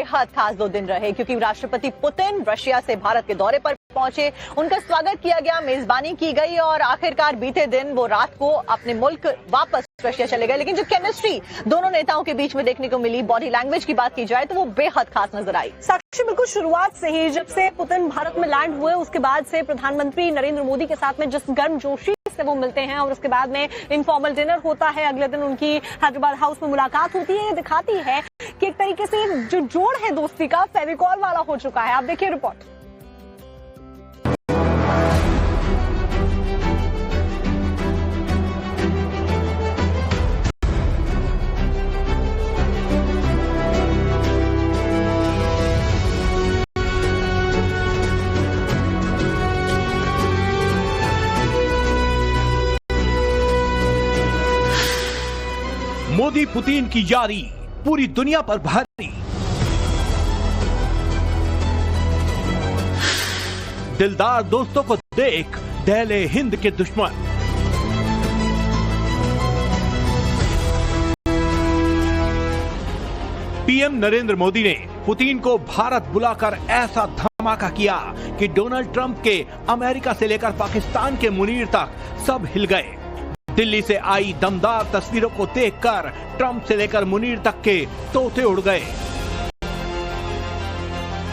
बेहद खास 2 दिन रहे क्योंकि राष्ट्रपति पुतिन रशिया से भारत के दौरे पर पहुंचे, उनका स्वागत किया गया, मेजबानी की गई और आखिरकार बीते दिन वो रात को अपने मुल्क वापस रशिया चले गए। लेकिन जो केमिस्ट्री दोनों नेताओं के बीच में देखने को मिली, बॉडी लैंग्वेज की बात की जाए तो वो बेहद खास नजर आई। साक्षी, बिल्कुल शुरुआत से ही जब से पुतिन भारत में लैंड हुए उसके बाद से प्रधानमंत्री नरेंद्र मोदी के साथ में जिस गर्मजोशी से वो मिलते हैं और उसके बाद में इनफॉर्मल डिनर होता है, अगले दिन उनकी हैदराबाद हाउस में मुलाकात होती है, ये दिखाती है कि एक तरीके से जो जोड़ है दोस्ती का फेविकॉल वाला हो चुका है। आप देखिए रिपोर्ट। मोदी पुतिन की यारी पूरी दुनिया पर भारी। दिलदार दोस्तों को देख दहले हिंद के दुश्मन। पीएम नरेंद्र मोदी ने पुतिन को भारत बुलाकर ऐसा धमाका किया कि डोनाल्ड ट्रंप के अमेरिका से लेकर पाकिस्तान के मुनीर तक सब हिल गए। दिल्ली से आई दमदार तस्वीरों को देखकर ट्रंप से लेकर मुनीर तक के तोते उड़ गए।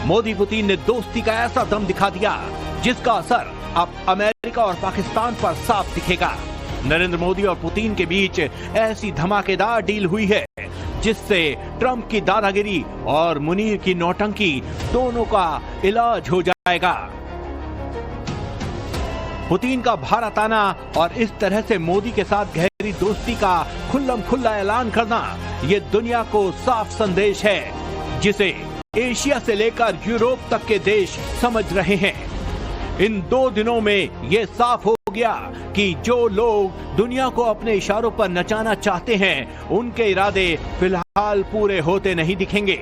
मोदी पुतिन ने दोस्ती का ऐसा दम दिखा दिया जिसका असर अब अमेरिका और पाकिस्तान पर साफ दिखेगा। नरेंद्र मोदी और पुतिन के बीच ऐसी धमाकेदार डील हुई है जिससे ट्रंप की दादागिरी और मुनीर की नौटंकी दोनों का इलाज हो जाएगा। पुतिन का भारत आना और इस तरह से मोदी के साथ गहरी दोस्ती का खुल्लम खुल्ला ऐलान करना ये दुनिया को साफ संदेश है जिसे एशिया से लेकर यूरोप तक के देश समझ रहे हैं। इन 2 दिनों में ये साफ हो गया कि जो लोग दुनिया को अपने इशारों पर नचाना चाहते हैं उनके इरादे फिलहाल पूरे होते नहीं दिखेंगे।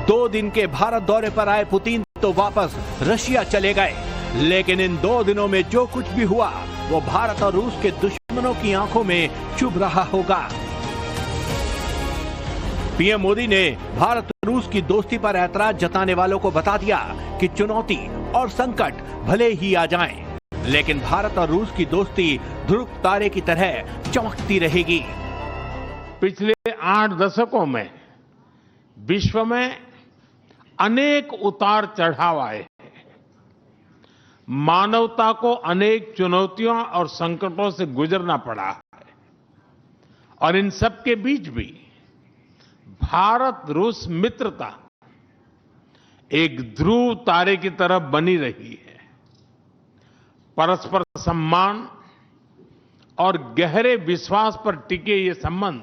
2 दिन के भारत दौरे पर आए पुतिन तो वापस रशिया चले गए, लेकिन इन 2 दिनों में जो कुछ भी हुआ वो भारत और रूस के दुश्मनों की आंखों में चुभ रहा होगा। पीएम मोदी ने भारत रूस की दोस्ती पर ऐतराज जताने वालों को बता दिया कि चुनौती और संकट भले ही आ जाएं, लेकिन भारत और रूस की दोस्ती ध्रुव तारे की तरह चमकती रहेगी। पिछले 8 दशकों में विश्व में अनेक उतार चढ़ाव आए। मानवता को अनेक चुनौतियों और संकटों से गुजरना पड़ा है और इन सब के बीच भी भारत रूस मित्रता एक ध्रुव तारे की तरह बनी रही है। परस्पर सम्मान और गहरे विश्वास पर टिके ये संबंध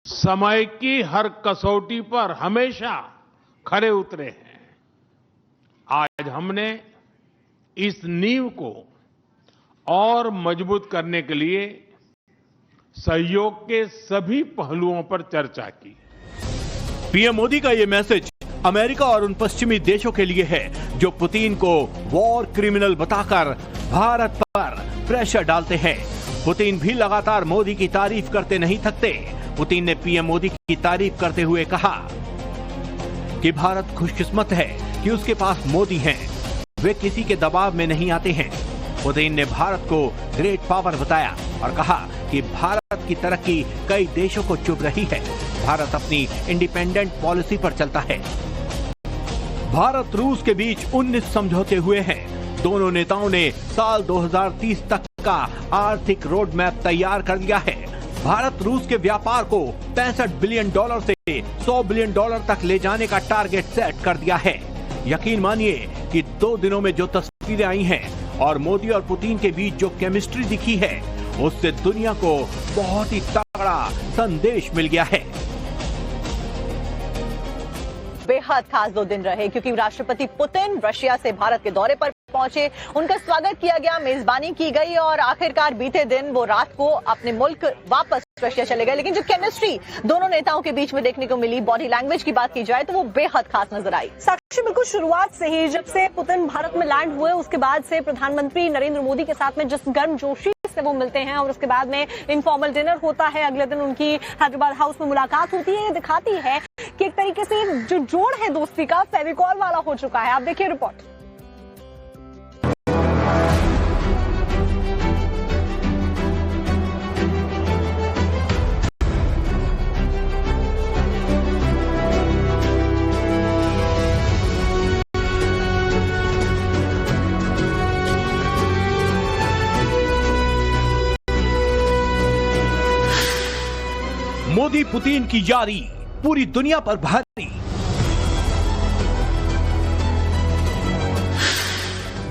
समय की हर कसौटी पर हमेशा खरे उतरे हैं। आज हमने इस नींव को और मजबूत करने के लिए सहयोग के सभी पहलुओं पर चर्चा की। पीएम मोदी का ये मैसेज अमेरिका और उन पश्चिमी देशों के लिए है जो पुतिन को वॉर क्रिमिनल बताकर भारत पर प्रेशर डालते हैं। पुतिन भी लगातार मोदी की तारीफ करते नहीं थकते। पुतिन ने पीएम मोदी की तारीफ करते हुए कहा कि भारत खुशकिस्मत है कि उसके पास मोदी हैं, वे किसी के दबाव में नहीं आते हैं। पुतिन ने भारत को ग्रेट पावर बताया और कहा कि भारत की तरक्की कई देशों को चुभ रही है। भारत अपनी इंडिपेंडेंट पॉलिसी पर चलता है। भारत रूस के बीच 19 समझौते हुए हैं। दोनों नेताओं ने साल 2030 तक का आर्थिक रोड मैप तैयार कर लिया है। भारत रूस के व्यापार को $65 बिलियन से $100 बिलियन तक ले जाने का टारगेट सेट कर दिया है। यकीन मानिए कि 2 दिनों में जो तस्वीरें आई हैं और मोदी और पुतिन के बीच जो केमिस्ट्री दिखी है उससे दुनिया को बहुत ही तगड़ा संदेश मिल गया है। बेहद खास 2 दिन रहे क्योंकि राष्ट्रपति पुतिन रशिया से भारत के दौरे पर पहुंचे, उनका स्वागत किया गया, मेजबानी की गई और आखिरकार बीते दिन वो रात को अपने मुल्क वापस रशिया चले गए। लेकिन जो केमिस्ट्री दोनों नेताओं के बीच में देखने को मिली, बॉडी लैंग्वेज की बात की जाए तो वो बेहद खास नजर आई। साक्षी, बिल्कुल शुरुआत से ही जब से पुतिन भारत में लैंड हुए उसके बाद से प्रधानमंत्री नरेंद्र मोदी के साथ में जिस गर्मजोशी से वो मिलते हैं और उसके बाद में इनफॉर्मल डिनर होता है। अगले दिन उनकी हैदराबाद हाउस में मुलाकात होती है। ये दिखाती है कि एक तरीके से जो जोड़ है दोस्ती का फेविकॉल वाला हो चुका है। आप देखिए रिपोर्ट। मोदी पुतिन की यारी पूरी दुनिया पर भारी।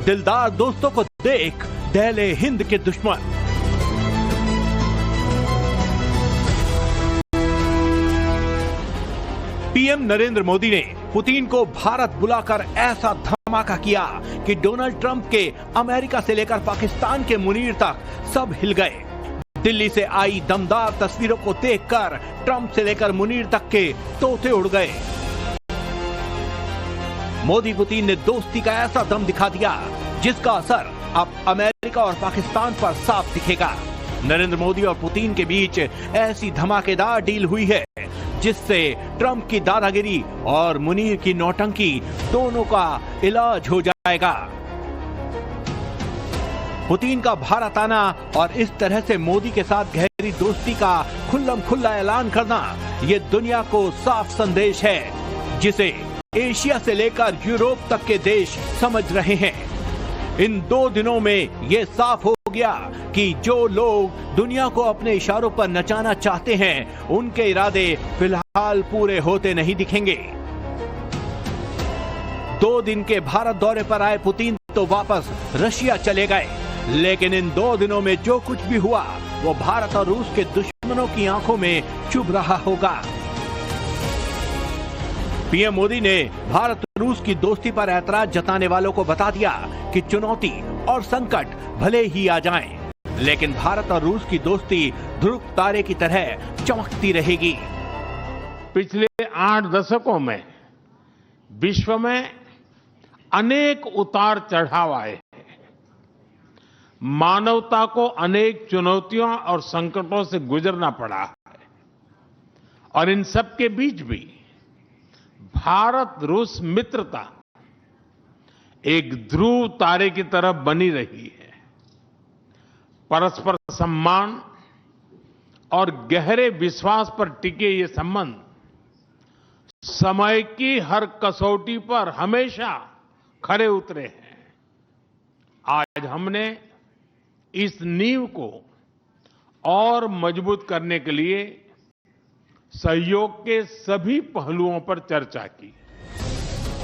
दिलदार दोस्तों को देख दहले हिंद के दुश्मन। पीएम नरेंद्र मोदी ने पुतिन को भारत बुलाकर ऐसा धमाका किया कि डोनाल्ड ट्रंप के अमेरिका से लेकर पाकिस्तान के मुनीर तक सब हिल गए। दिल्ली से आई दमदार तस्वीरों को देखकर ट्रंप से लेकर मुनीर तक के तोते उड़ गए। मोदी पुतिन ने दोस्ती का ऐसा दम दिखा दिया जिसका असर अब अमेरिका और पाकिस्तान पर साफ दिखेगा। नरेंद्र मोदी और पुतिन के बीच ऐसी धमाकेदार डील हुई है जिससे ट्रंप की दादागिरी और मुनीर की नौटंकी दोनों का इलाज हो जाएगा। पुतिन का भारत आना और इस तरह से मोदी के साथ गहरी दोस्ती का खुल्लम खुल्ला ऐलान करना ये दुनिया को साफ संदेश है जिसे एशिया से लेकर यूरोप तक के देश समझ रहे हैं। इन 2 दिनों में ये साफ हो गया कि जो लोग दुनिया को अपने इशारों पर नचाना चाहते हैं उनके इरादे फिलहाल पूरे होते नहीं दिखेंगे। 2 दिन के भारत दौरे पर आए पुतिन तो वापस रशिया चले गए, लेकिन इन 2 दिनों में जो कुछ भी हुआ वो भारत और रूस के दुश्मनों की आंखों में चुभ रहा होगा। पीएम मोदी ने भारत रूस की दोस्ती पर ऐतराज जताने वालों को बता दिया कि चुनौती और संकट भले ही आ जाएं, लेकिन भारत और रूस की दोस्ती ध्रुव तारे की तरह चमकती रहेगी। पिछले 8 दशकों में विश्व में अनेक उतार चढ़ाव आए। मानवता को अनेक चुनौतियों और संकटों से गुजरना पड़ा है और इन सब के बीच भी भारत रूस मित्रता एक ध्रुव तारे की तरफ बनी रही है। परस्पर सम्मान और गहरे विश्वास पर टिके ये संबंध समय की हर कसौटी पर हमेशा खरे उतरे हैं। आज हमने इस नींव को और मजबूत करने के लिए सहयोग के सभी पहलुओं पर चर्चा की।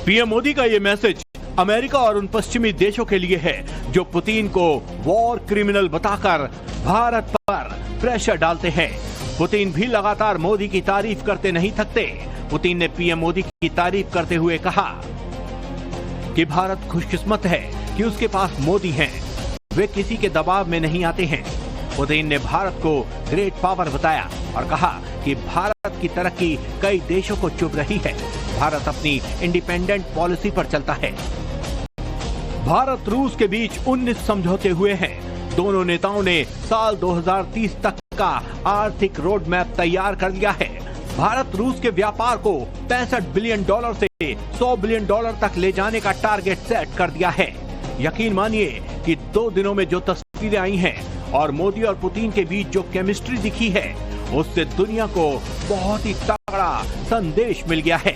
पीएम मोदी का यह मैसेज अमेरिका और उन पश्चिमी देशों के लिए है जो पुतिन को वॉर क्रिमिनल बताकर भारत पर प्रेशर डालते हैं। पुतिन भी लगातार मोदी की तारीफ करते नहीं थकते। पुतिन ने पीएम मोदी की तारीफ करते हुए कहा कि भारत खुशकिस्मत है कि उसके पास मोदी हैं। वे किसी के दबाव में नहीं आते हैं। पुतिन ने भारत को ग्रेट पावर बताया और कहा कि भारत की तरक्की कई देशों को चुभ रही है। भारत अपनी इंडिपेंडेंट पॉलिसी पर चलता है। भारत रूस के बीच 19 समझौते हुए हैं। दोनों नेताओं ने साल 2030 तक का आर्थिक रोड मैप तैयार कर लिया है। भारत रूस के व्यापार को $65 बिलियन से $100 बिलियन तक ले जाने का टारगेट सेट कर दिया है। यकीन मानिए कि 2 दिनों में जो तस्वीरें आई हैं और मोदी और पुतिन के बीच जो केमिस्ट्री दिखी है उससे दुनिया को बहुत ही तगड़ा संदेश मिल गया है।